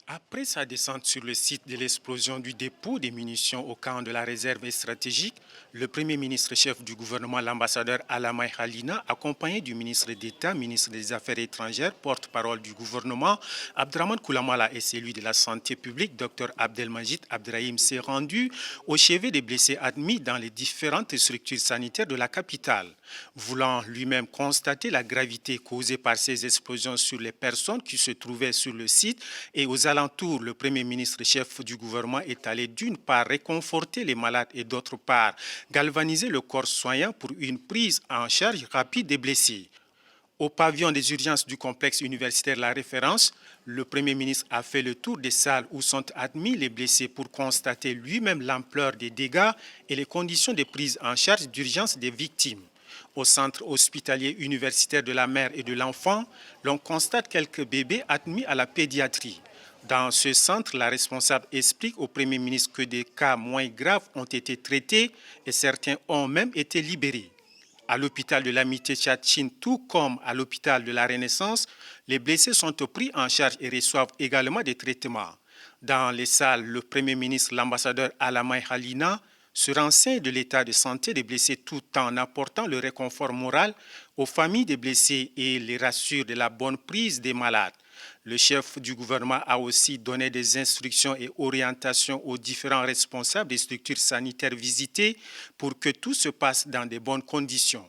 Après sa descente sur le site de l'explosion du dépôt des munitions au camp de la réserve stratégique, le Premier ministre chef du gouvernement, l'ambassadeur Alamay Halina, accompagné du ministre d'État, ministre des Affaires étrangères, porte-parole du gouvernement, Abdraman Koulamala et celui de la Santé publique, Dr Abdelmajid Abdrahim, s'est rendu au chevet des blessés admis dans les différentes structures sanitaires de la capitale. Voulant lui-même constater la gravité causée par ces explosions sur les personnes qui se trouvaient sur le site et aux alentours, le Premier ministre chef du gouvernement est allé d'une part réconforter les malades et d'autre part galvaniser le corps soignant pour une prise en charge rapide des blessés. Au pavillon des urgences du complexe universitaire La Référence, le Premier ministre a fait le tour des salles où sont admis les blessés pour constater lui-même l'ampleur des dégâts et les conditions de prise en charge d'urgence des victimes. Au centre hospitalier universitaire de la mère et de l'enfant, l'on constate quelques bébés admis à la pédiatrie. Dans ce centre, la responsable explique au Premier ministre que des cas moins graves ont été traités et certains ont même été libérés. À l'hôpital de l'Amitié Tchatchine, tout comme à l'hôpital de la Renaissance, les blessés sont pris en charge et reçoivent également des traitements. Dans les salles, le Premier ministre, l'ambassadeur Alamay Halina, se renseigne de l'état de santé des blessés tout en apportant le réconfort moral aux familles des blessés et les rassure de la bonne prise des malades. Le chef du gouvernement a aussi donné des instructions et orientations aux différents responsables des structures sanitaires visitées pour que tout se passe dans de bonnes conditions.